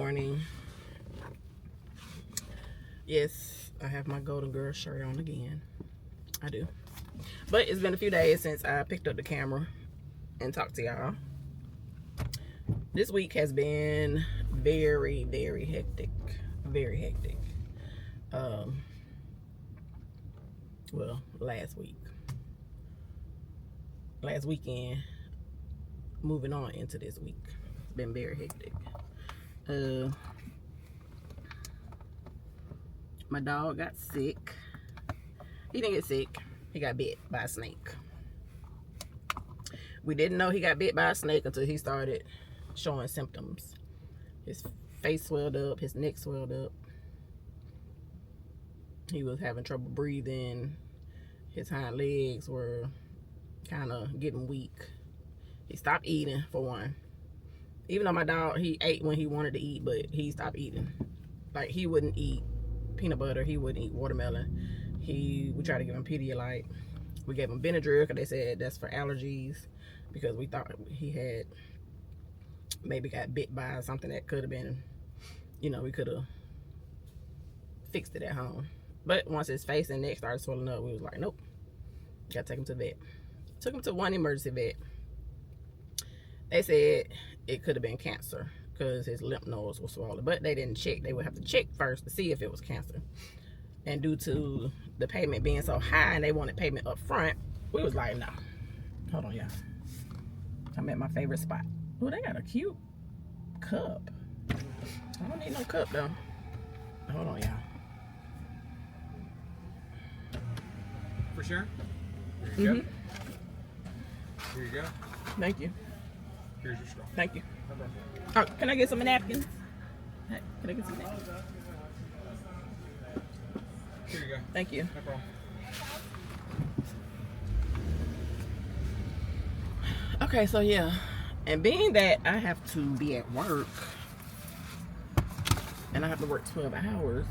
morning. Yes, I have my golden girl shirt on again. I do. But it's been a few days since I picked up the camera and talked to y'all. This week has been very, very hectic. Very hectic. Well, last weekend, moving on into this week. It's been very hectic. My dog got sick. He didn't get sick. He got bit by a snake. We didn't know he got bit by a snake until he started showing symptoms. His face swelled up. His neck swelled up. He was having trouble breathing. His hind legs were kind of getting weak. He stopped eating, for one. Even though my dog, he ate when he wanted to eat, but he stopped eating. Like, he wouldn't eat peanut butter. He wouldn't eat watermelon. We tried to give him Pedialyte. We gave him Benadryl because they said that's for allergies, because we thought he had maybe got bit by something that could have been, you know, we could have fixed it at home. But once his face and neck started swelling up, we was like, nope, gotta take him to the vet. Took him to one emergency vet. They said it could have been cancer because his lymph nodes were swollen, but they didn't check. They would have to check first to see if it was cancer. And due to the payment being so high and they wanted payment up front, we was like, no. Hold on, y'all. I'm at my favorite spot. Oh, they got a cute cup. I don't need no cup, though. Hold on, y'all. For sure? Here you go. Here you go. Thank you. Here's your straw. Thank you. Oh, can I get some napkins? Hey, can I get some napkins? Here you go. Thank you. No problem. Okay, so yeah. And being that I have to be at work, and I have to work 12 hours,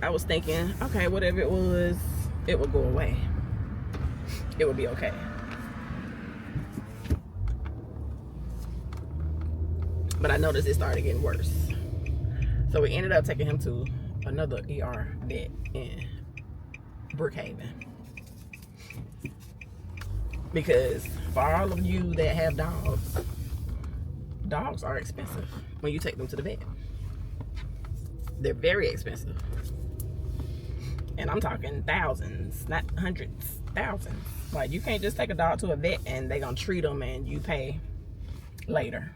I was thinking, okay, whatever it was, it would go away. It would be okay. But I noticed it started getting worse. So we ended up taking him to another ER vet in Brookhaven. Because for all of you that have dogs, dogs are expensive when you take them to the vet. They're very expensive. And I'm talking thousands, not hundreds, thousands. Like, you can't just take a dog to a vet and they're gonna treat them and you pay later.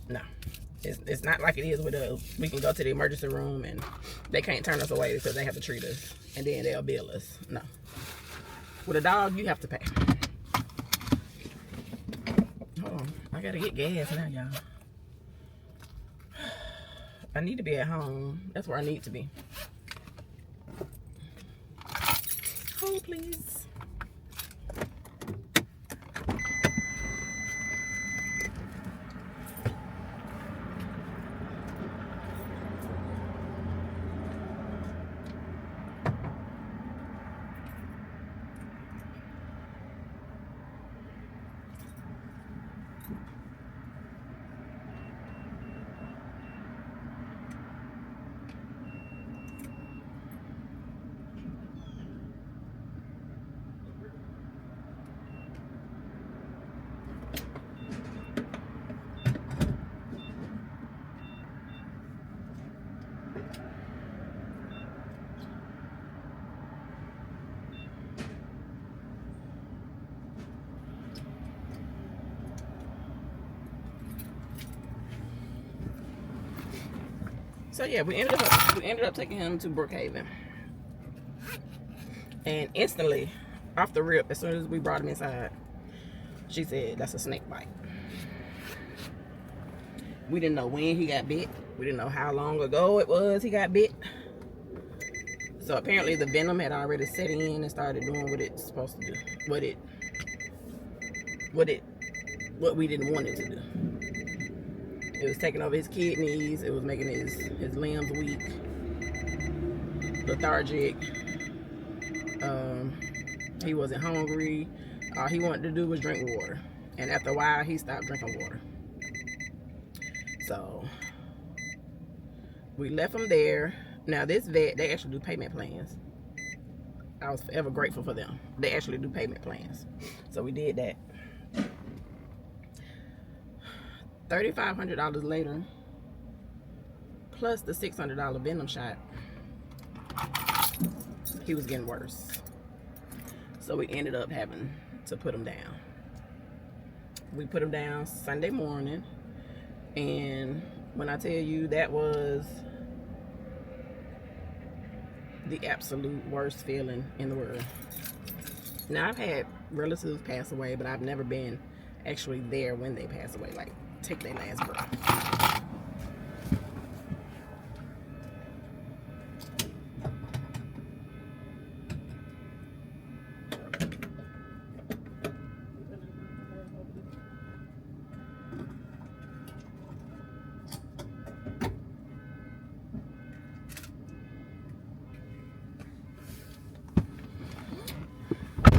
No. It's not like it is with us. We can go to the emergency room and they can't turn us away because they have to treat us and then they'll bill us. No. With a dog, you have to pay. Hold on. I gotta get gas now, y'all. I need to be at home. That's where I need to be. Hold, please. So yeah, we ended up taking him to Brookhaven, and instantly, off the rip, as soon as we brought him inside, she said that's a snake bite. We didn't know when he got bit. We didn't know how long ago it was he got bit. So apparently the venom had already set in and started doing what it's supposed to do. What we didn't want it to do. It was taking over his kidneys. It was making his limbs weak, lethargic. He wasn't hungry. All he wanted to do was drink water. And after a while, he stopped drinking water. So we left him there. Now this vet, they actually do payment plans. I was forever grateful for them. They actually do payment plans. So we did that. $3,500 later, plus the $600 venom shot, he was getting worse. So we ended up having to put him down. We put him down Sunday morning, and when I tell you, that was the absolute worst feeling in the world. Now, I've had relatives pass away, but I've never been actually there when they pass away, like take their last breath.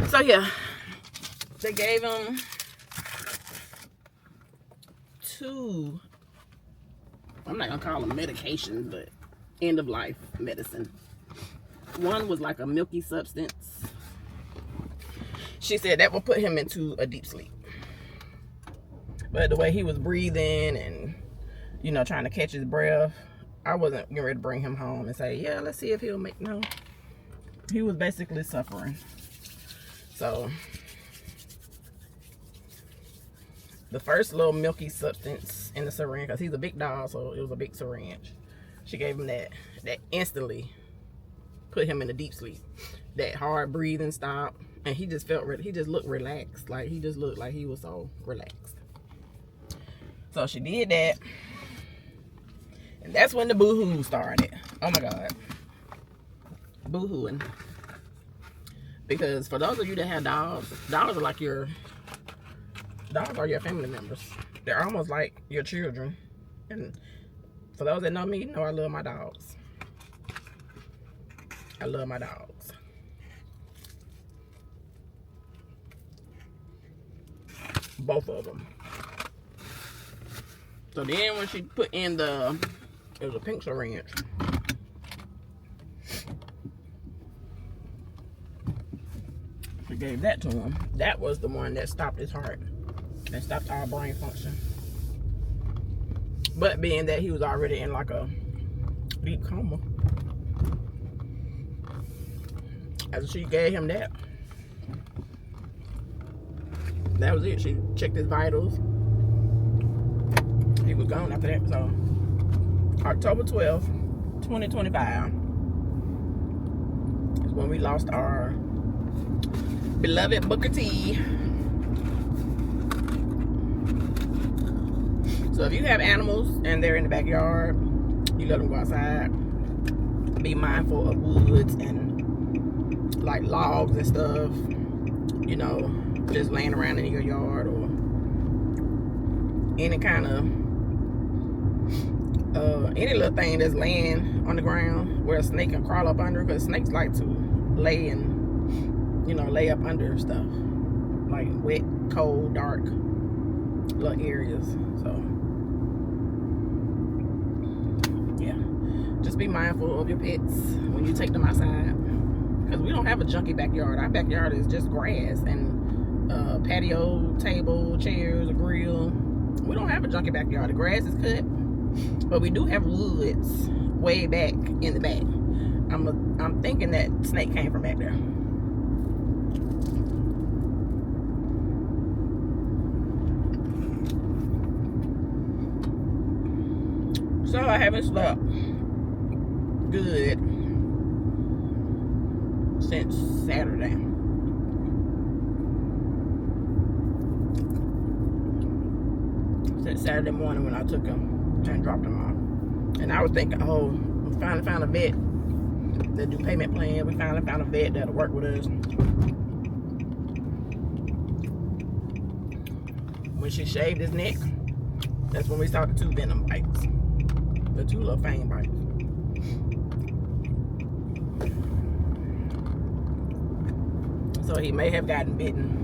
So yeah, they gave him 2, I'm not gonna call them medications, but end of life medicine. One was like a milky substance. She said that will put him into a deep sleep. But the way he was breathing and, you know, trying to catch his breath, I wasn't getting ready to bring him home and say, yeah, let's see if he'll make, no. He was basically suffering. So the first little milky substance in the syringe, because he's a big dog, so it was a big syringe. She gave him that instantly put him in a deep sleep. That hard breathing stopped, and he just he just looked relaxed. Like, he just looked like he was so relaxed. So she did that, and that's when the boo-hoo started. Oh my God, boo-hooing. Because for those of you that have dogs, dogs are like dogs are your family members. They're almost like your children. And for those that know me, know I love my dogs. I love my dogs. Both of them. So then when she put in it was a pink syringe. She gave that to him. That was the one that stopped his heart. That stopped all brain function. But being that he was already in like a deep coma, as she gave him that was it. She checked his vitals. He was gone after that. So October 12th, 2025 is when we lost our beloved Booker T. So if you have animals and they're in the backyard, you let them go outside. Be mindful of woods and like logs and stuff, you know, just laying around in your yard, or any kind of any little thing that's laying on the ground where a snake can crawl up under, because snakes like to lay and, you know, lay up under stuff like wet, cold, dark little areas. So yeah, just be mindful of your pets when you take them outside, because we don't have a junky backyard. Our backyard is just grass and patio table, chairs, a grill. We don't have a junky backyard. The grass is cut, but we do have woods way back in the back. I'm thinking that snake came from back there. So I haven't slept good since Saturday. Since Saturday morning when I took him and dropped him off. And I was thinking, oh, we finally found a vet that do payment plan. We finally found a vet that'll work with us. When she shaved his neck, that's when we saw the 2 venom bites. The 2 little fang bites. So he may have gotten bitten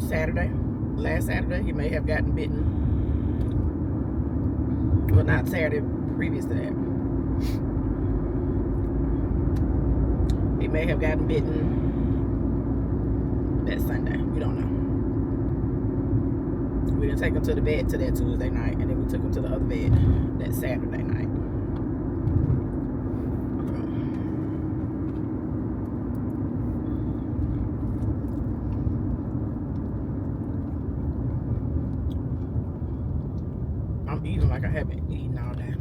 Saturday. Last Saturday, he may have gotten bitten Well, not Saturday, previous to that. He may have gotten bitten that Sunday. We don't know. We didn't take him to the vet to that Tuesday night, and then we took him to the other vet that Saturday night. I'm eating like I haven't eaten all day.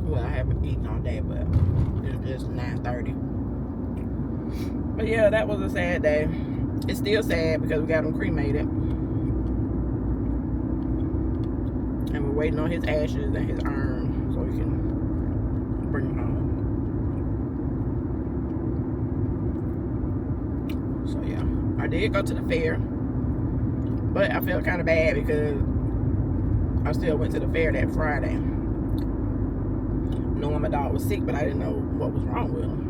Well, I haven't eaten all day, but it's just 9:30. But yeah, that was a sad day. It's still sad because we got him cremated. And we're waiting on his ashes and his urn so we can bring him home. So yeah, I did go to the fair. But I felt kind of bad because I still went to the fair that Friday. Knowing my dog was sick, but I didn't know what was wrong with him.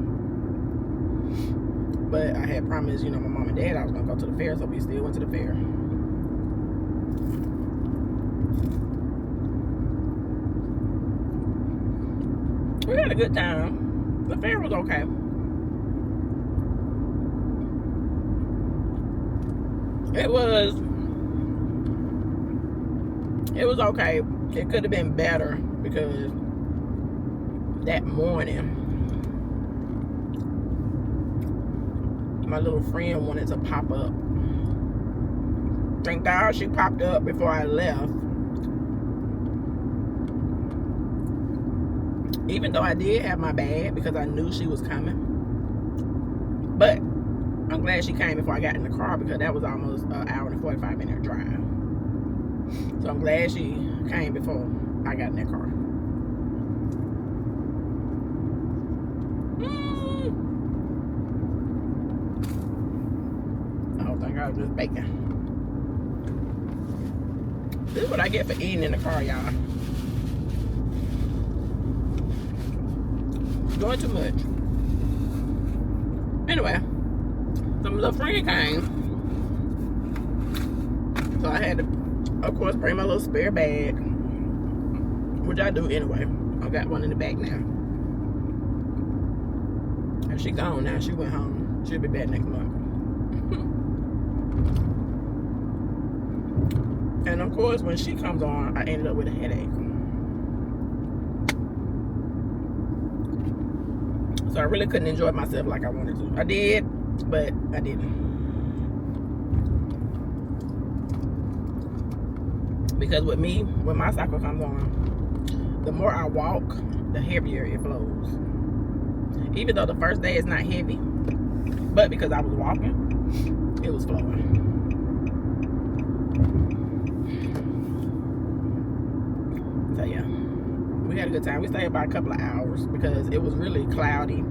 But I had promised, my mom and dad I was going to go to the fair, so we still went to the fair. We had a good time. The fair was okay. It was okay. It could have been better because that morning my little friend wanted to pop up. Thank God she popped up before I left. Even though I did have my bag because I knew she was coming. But I'm glad she came before I got in the car because that was almost an hour and 45-minute drive. So I'm glad she came before I got in that car. I don't think I was just bacon. This is what I get for eating in the car, y'all. Doing too much. Anyway, some little friend came. So I had to, of course, bring my little spare bag. Which I do anyway. I got one in the back now. And she gone now. She went home. She'll be back next month. And of course, when she comes on, I ended up with a headache. So I really couldn't enjoy myself like I wanted to. I did, but I didn't. Because with me, when my cycle comes on, the more I walk, the heavier it flows. Even though the first day is not heavy, but because I was walking, it was flowing. So yeah, we had a good time. We stayed about a couple of hours because it was really cloudy.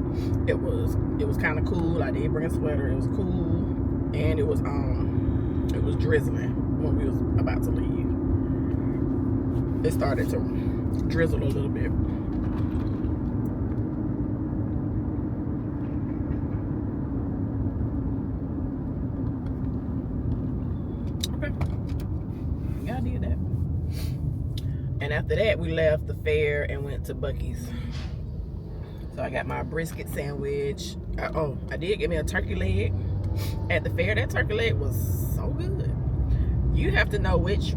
It was kind of cool. I did bring a sweater. It was cool, and it was drizzling when we was about to leave. It started to drizzle a little bit. Okay, yeah, I did that. And after that, we left the fair and went to Buc-ee's. So I got my brisket sandwich. I did get me a turkey leg at the fair. That turkey leg was so good. You have to know which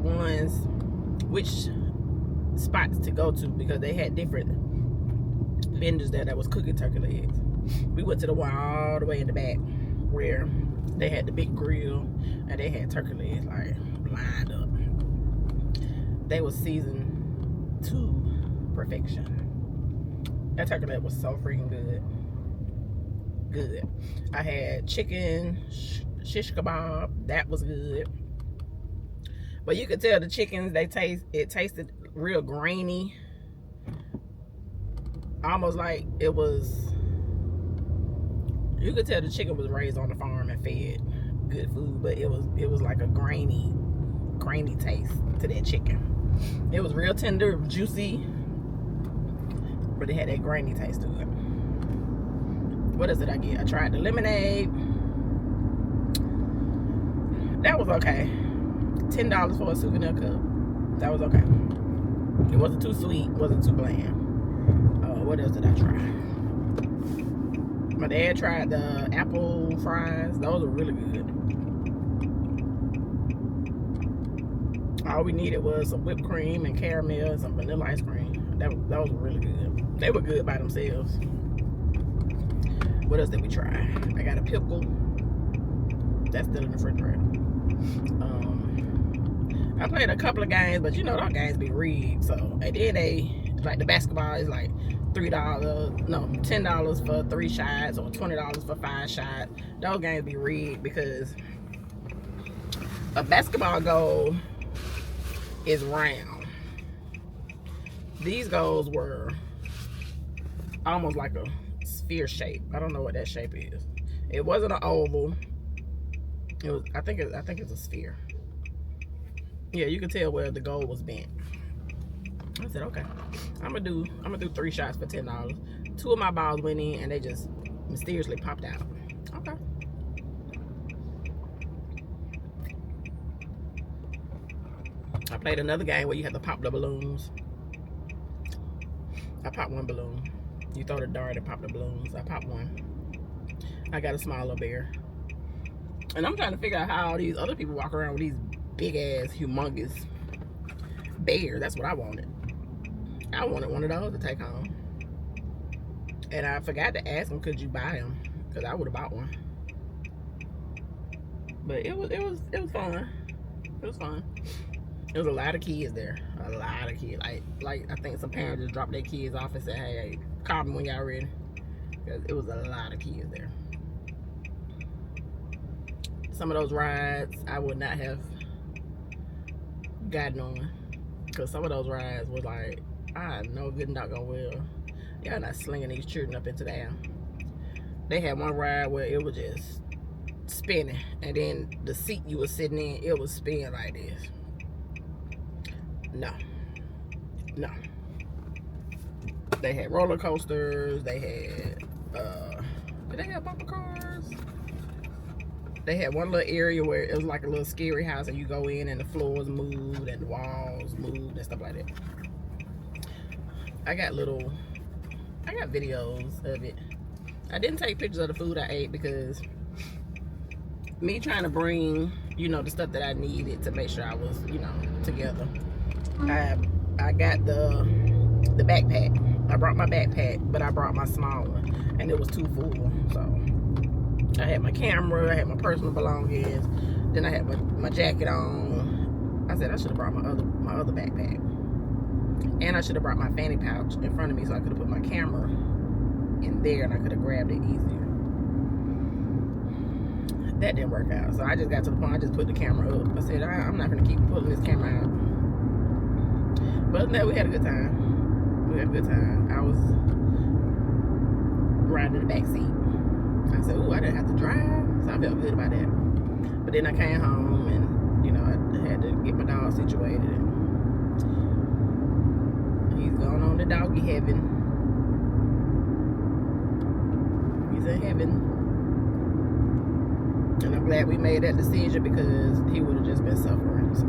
spots to go to because they had different vendors there that was cooking turkey legs. We went to the one all the way in the back where they had the big grill and they had turkey legs like lined up. They were seasoned to perfection. That turkey leg was so freaking good. I had chicken shish kebab. That was good. But you could tell the chickens, it tasted real grainy. Almost like it was, you could tell the chicken was raised on the farm and fed good food, but it was like a grainy taste to that chicken. It was real tender, juicy, but it had that grainy taste to it. What else did I get? I tried the lemonade. That was okay. $10 for a souvenir cup. That was okay. It wasn't too sweet, wasn't too bland. What else did I try? My dad tried the apple fries. Those were really good. All we needed was some whipped cream and caramel and some vanilla ice cream. Those were really good. They were good by themselves. What else did we try? I got a pickle. That's still in the refrigerator. I played a couple of games, but you know those games be rigged. So and then they like the basketball is like $10 for 3 shots or $20 for 5 shots. Those games be rigged because a basketball goal is round. These goals were almost like a sphere shape. I don't know what that shape is. It wasn't an oval. It was. I think it's a sphere. Yeah, you can tell where the goal was bent. I said, okay, I'm gonna do 3 shots for $10. 2 of my balls went in and they just mysteriously popped out. Okay. I played another game where you had to pop the balloons. I popped 1 balloon. You throw the dart and pop the balloons. I popped 1. I got a small little bear. And I'm trying to figure out how these other people walk around with these big ass, humongous bears. That's what I wanted. I wanted one of those to take home. And I forgot to ask them, could you buy them? Because I would have bought one. But it was fun. It was fun. There was a lot of kids there. A lot of kids. Like I think some parents just dropped their kids off and said, hey, call me when y'all ready. Because it was a lot of kids there. Some of those rides I would not have gotten on. Because some of those rides was like, I know good and doggone well, y'all not slinging these children up into the air. They had one ride where it was just spinning. And then the seat you were sitting in, it was spinning like this. No. They had roller coasters. They had, did they have bumper cars? They had one little area where it was like a little scary house and you go in and the floors moved and the walls moved and stuff like that. I got videos of it. I didn't take pictures of the food I ate because me trying to bring, the stuff that I needed to make sure I was, together. I got the backpack. I brought my backpack, but I brought my small one, and it was too full. So I had my camera, I had my personal belongings, then I had my jacket on. I said I should have brought my other backpack, and I should have brought my fanny pouch in front of me so I could have put my camera in there and I could have grabbed it easier. That didn't work out, so I just got to the point I just put the camera up. I said I'm not gonna keep pulling this camera out. But no, we had a good time. I was riding in the back seat. I said, ooh, I didn't have to drive. So I felt good about that. But then I came home and, I had to get my dog situated. He's going on to doggy heaven. He's in heaven. And I'm glad we made that decision because he would have just been suffering. So.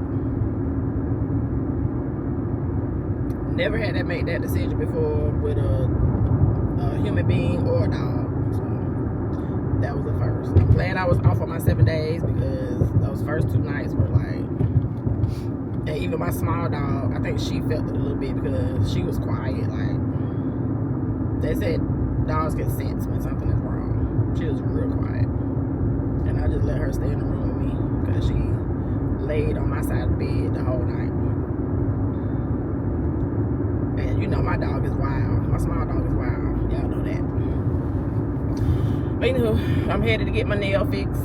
Never had to make that decision before with a human being or a dog. So that was the first. I'm glad I was off on my 7 days because those first 2 nights were like, and even my small dog, I think she felt it a little bit because she was quiet. Like they said, dogs can sense when something is wrong. She was real quiet, and I just let her stay in the room with me because she laid on my side of the bed the whole night. And my dog is wild. My small dog is wild. Y'all know that. But I'm headed to get my nail fixed.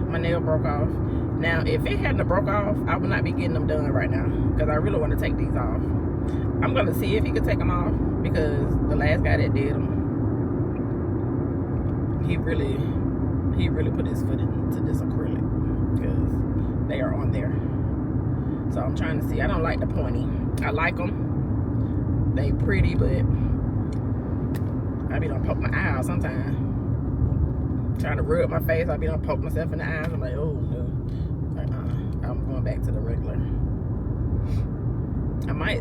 My nail broke off. Now, if it hadn't broke off, I would not be getting them done right now because I really want to take these off. I'm going to see if he can take them off because the last guy that did them, he really put his foot into this acrylic because they are on there. So I'm trying to see. I don't like the pointy. I like them. They pretty, but I be done poke my eye out sometimes. Trying to rub my face, I be done poke myself in the eyes. I'm like, oh no. I'm going back to the regular. I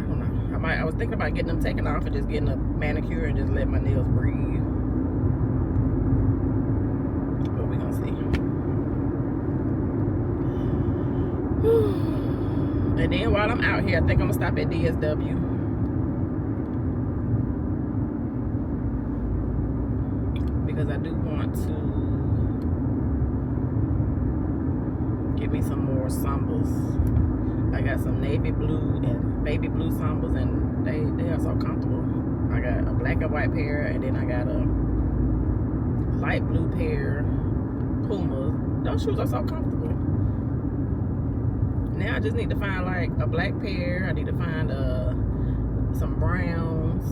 don't know. I was thinking about getting them taken off and just getting a manicure and just let my nails breathe. But we're gonna see. And then while I'm out here, I think I'm gonna stop at DSW. Because I do want to get me some more sambas. I got some navy blue and baby blue sambas, and they are so comfortable. I got a black and white pair, and then I got a light blue pair Pumas. Those shoes are so comfortable. Now I just need to find like a black pair. I need to find some browns.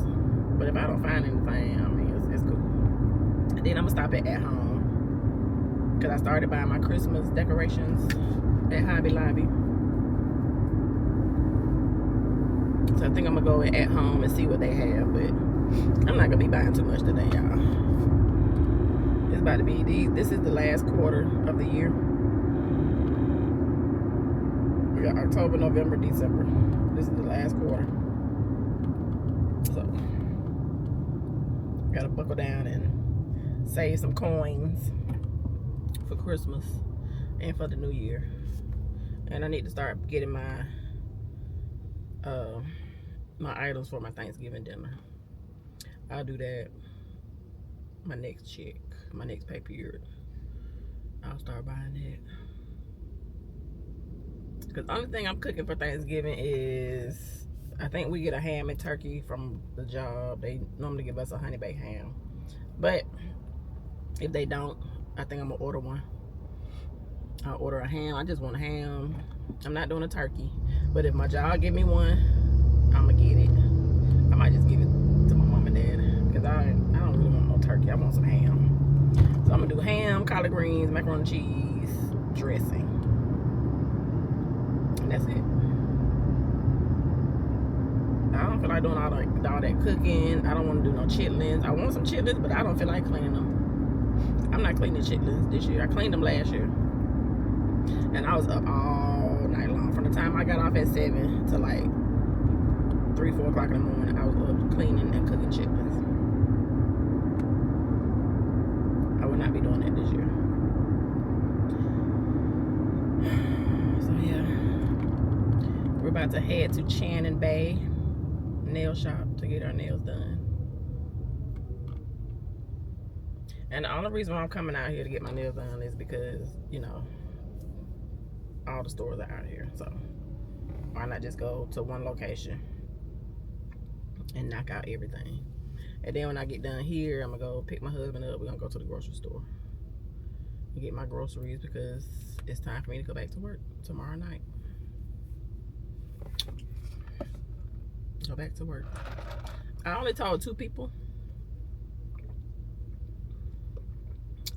But if I don't find anything, I mean, it's cool. And then I'm gonna stop at home, because I started buying my Christmas decorations at Hobby Lobby. So I think I'm gonna go at home and see what they have, but I'm not gonna be buying too much today, y'all. It's about to be this is the last quarter of the year. We got October, November, December. This is the last quarter. So gotta buckle down and save some coins for Christmas and for the new year. And I need to start getting my my items for my Thanksgiving dinner. I'll do that my next check, my next pay period. I'll start buying that. Because the only thing I'm cooking for Thanksgiving is, I think we get a ham and turkey from the job. They normally give us a honey baked ham. But if they don't, I think I'm gonna order one. I'll order a ham. I just want a ham. I'm not doing a turkey. But if my job give me one, I'm gonna get it. I might just give it to my mom and dad, because I don't really want no turkey. I want some ham. So I'm gonna do ham, collard greens, macaroni and cheese, dressing. And that's it. I don't feel like doing all that cooking. I don't want to do no chitlins. I want some chitlins, but I don't feel like cleaning them. I'm not cleaning chitlins this year. I cleaned them last year. And I was up all night long. From the time I got off at 7 to like 3, 4 o'clock in the morning, I was up cleaning and cooking chitlins. I will not be doing that this year. So yeah. We're about to head to Channing Bay nail shop to get our nails done. And the only reason why I'm coming out here to get my nails done is because, you know, all the stores are out here. So why not just go to one location and knock out everything? And then when I get done here, I'm gonna go pick my husband up. We're gonna go to the grocery store and get my groceries, because it's time for me to go back to work tomorrow night. Go back to work. I only told 2 people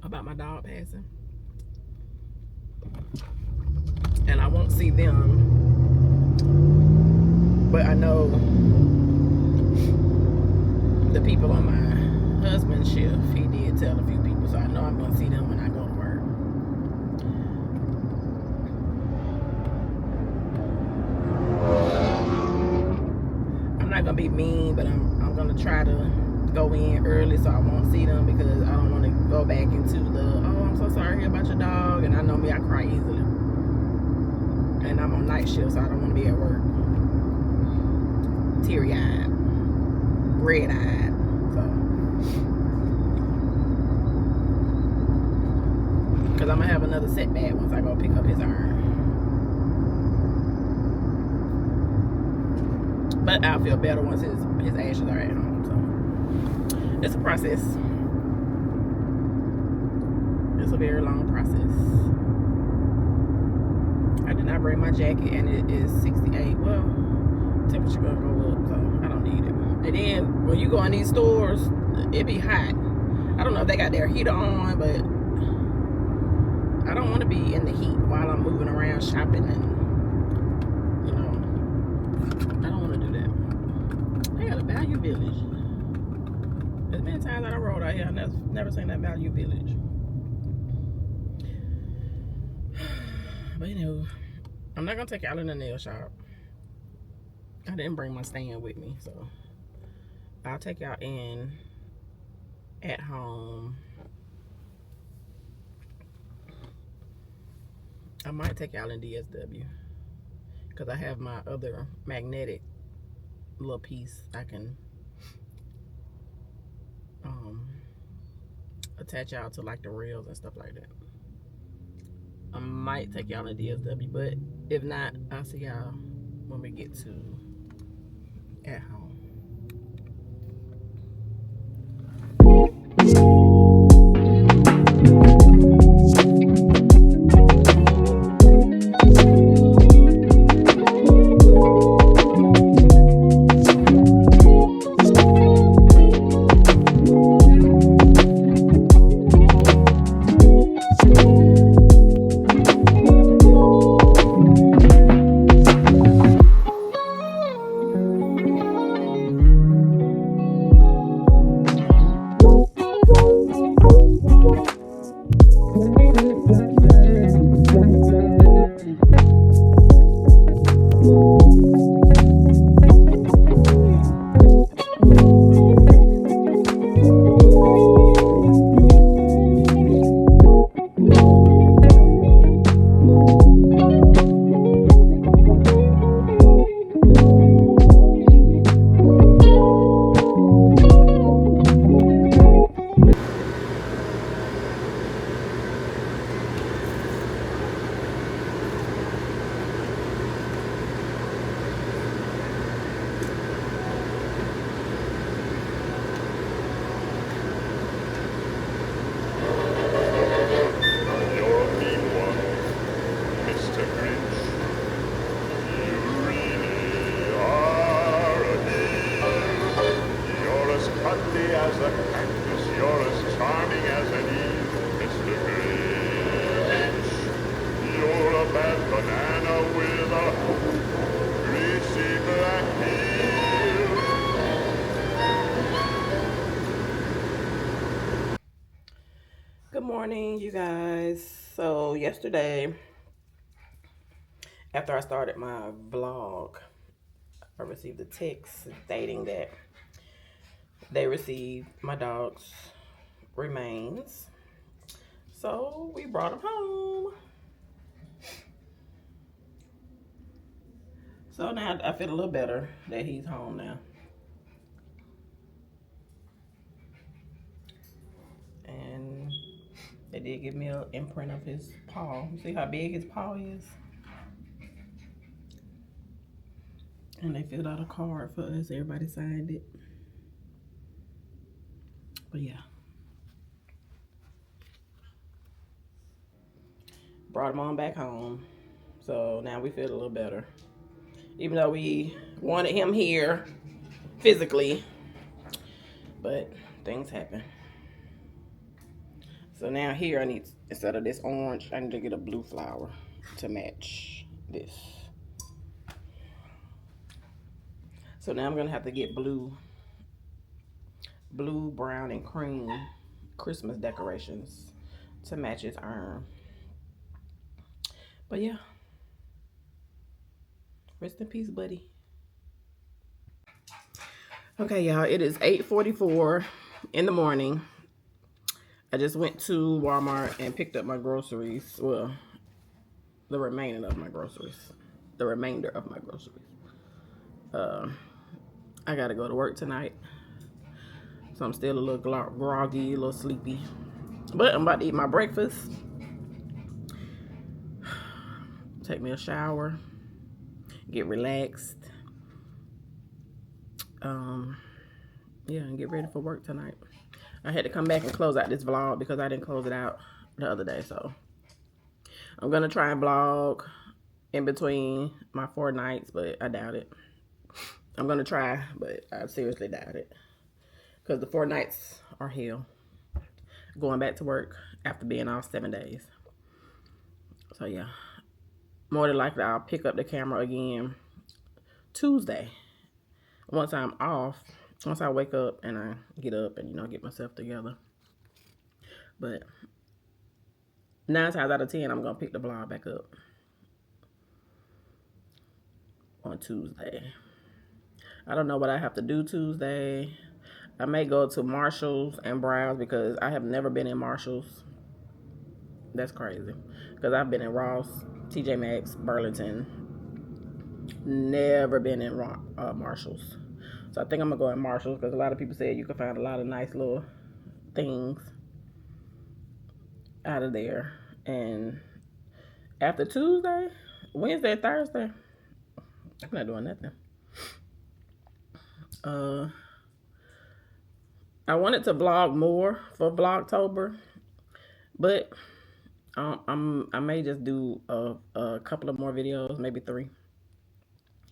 about my dog passing, and I won't see them, but I know the people on my husband's shift, he did tell a few people, so I know I'm gonna see them when I go to work. I'm not gonna be mean, but I'm gonna try to go in early so I won't see them, because I don't want to go back into the, oh, I'm so sorry to hear about your dog. And I know me, I cry easily, and I'm on night shift, so I don't want to be at work teary-eyed, red-eyed. So, because I'm gonna have another setback once I go pick up his urn. But I'll feel better once his ashes are at home. So it's a process. It's a very long process. I did not bring my jacket, and it is 68. Well, temperature gonna go up, so I don't need it. And then when you go in these stores, it be hot. I don't know if they got their heater on, but I don't want to be in the heat while I'm moving around shopping, and you know, I don't want to do that. They got a Value Village. As many times that I rode out here, I never seen that Value Village. But anyway, I'm not gonna take y'all in the nail shop. I didn't bring my stand with me, so I'll take y'all in at home. I might take y'all in DSW because I have my other magnetic little piece I can attach y'all to, like the rails and stuff like that. I might take y'all in DSW, but if not, I'll see y'all when we get to at home. As a cactus, you're as charming as an eve, Mr. Grinch. You're a bad banana with a greasy black peel. Good morning, you guys. So yesterday, after I started my vlog, I received a text stating that they received my dog's remains. So we brought him home. So now I feel a little better that he's home now. And they did give me an imprint of his paw. You see how big his paw is? And they filled out a card for us. Everybody signed it. But yeah. Brought him on back home. So now we feel a little better. Even though we wanted him here physically. But things happen. So now here I need, instead of this orange, I need to get a blue flower to match this. So now I'm gonna have to get blue, brown, and cream Christmas decorations to match his urn. But yeah, rest in peace, buddy. Okay, y'all, it is 8:44 in the morning. I just went to Walmart and picked up my groceries. Well, the remainder of my groceries. I gotta go to work tonight. So I'm still a little groggy, a little sleepy. But I'm about to eat my breakfast. Take me a shower. Get relaxed. Yeah, and get ready for work tonight. I had to come back and close out this vlog because I didn't close it out the other day. So I'm gonna try and vlog in between my 4 nights, but I doubt it. I'm gonna try, but I seriously doubt it. Because the 4 nights are hell. Going back to work after being off 7 days. So yeah. More than likely I'll pick up the camera again Tuesday. Once I'm off. Once I wake up and I get up and, get myself together. But 9 times out of 10, I'm going to pick the vlog back up on Tuesday. I don't know what I have to do Tuesday. I may go to Marshall's and browse because I have never been in Marshall's. That's crazy. Because I've been in Ross, TJ Maxx, Burlington. Never been in Marshall's. So I think I'm going to go in Marshall's because a lot of people said you can find a lot of nice little things out of there. And after Tuesday, Wednesday, Thursday, I'm not doing nothing. I wanted to vlog more for Vlogtober, but I may just do a couple of more videos, maybe 3,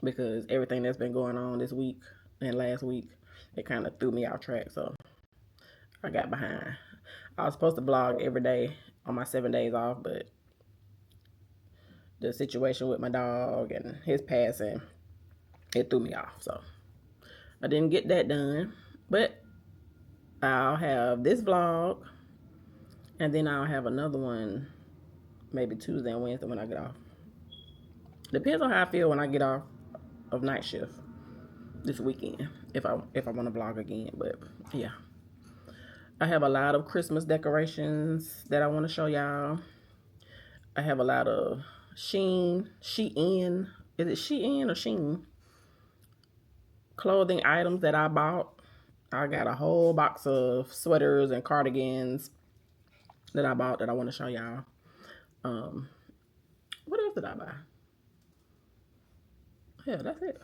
because everything that's been going on this week and last week, it kind of threw me off track, so I got behind. I was supposed to vlog every day on my 7 days off, but the situation with my dog and his passing, it threw me off, so I didn't get that done. But I'll have this vlog, and then I'll have another one maybe Tuesday and Wednesday when I get off. Depends on how I feel when I get off of night shift this weekend, if I want to vlog again. But yeah, I have a lot of Christmas decorations that I want to show y'all. I have a lot of Shein, is it Shein or Shein? Clothing items that I bought. I got a whole box of sweaters and cardigans that I bought that I want to show y'all. What else did I buy? Yeah, that's it.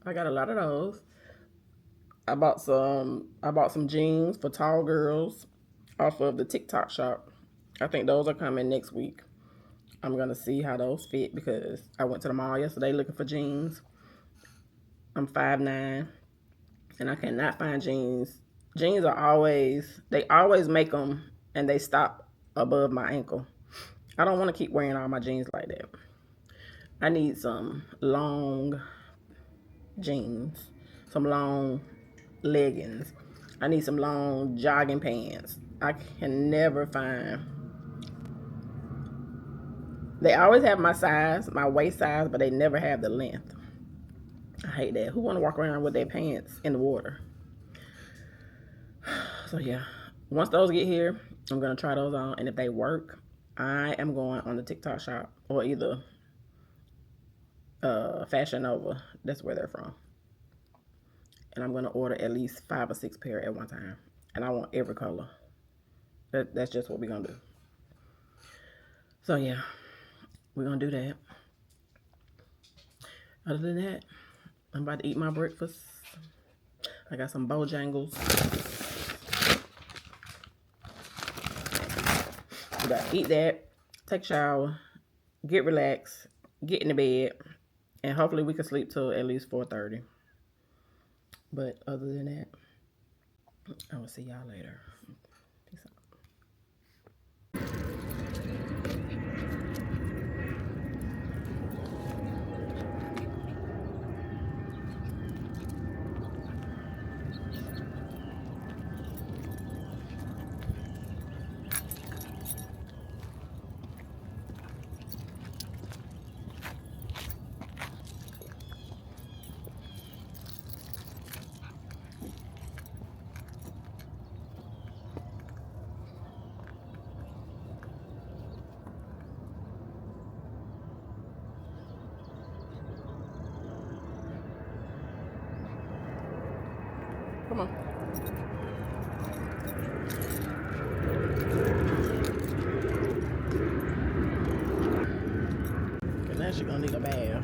I got a lot of those. I bought some jeans for tall girls off of the TikTok shop. I think those are coming next week. I'm gonna see how those fit because I went to the mall yesterday looking for jeans. I'm 5'9", and I cannot find jeans. Jeans are always make them and they stop above my ankle. I don't want to keep wearing all my jeans like that. I need some long jeans, some long leggings. I need some long jogging pants. I can never find. They always have my size, my waist size, but they never have the length. I hate that. Who want to walk around with their pants in the water? So yeah, once those get here, I'm going to try those on. And if they work, I am going on the TikTok shop or either Fashion Nova. That's where they're from. And I'm going to order at least 5 or 6 pair at one time. And I want every color. That's just what we're going to do. So yeah, we're going to do that. Other than that, I'm about to eat my breakfast. I got some Bojangles. We got to eat that, take a shower, get relaxed, get in the bed, and hopefully we can sleep till at least 4:30. But other than that, I will see y'all later. Peace out. Come on. And now she's gonna need a bath.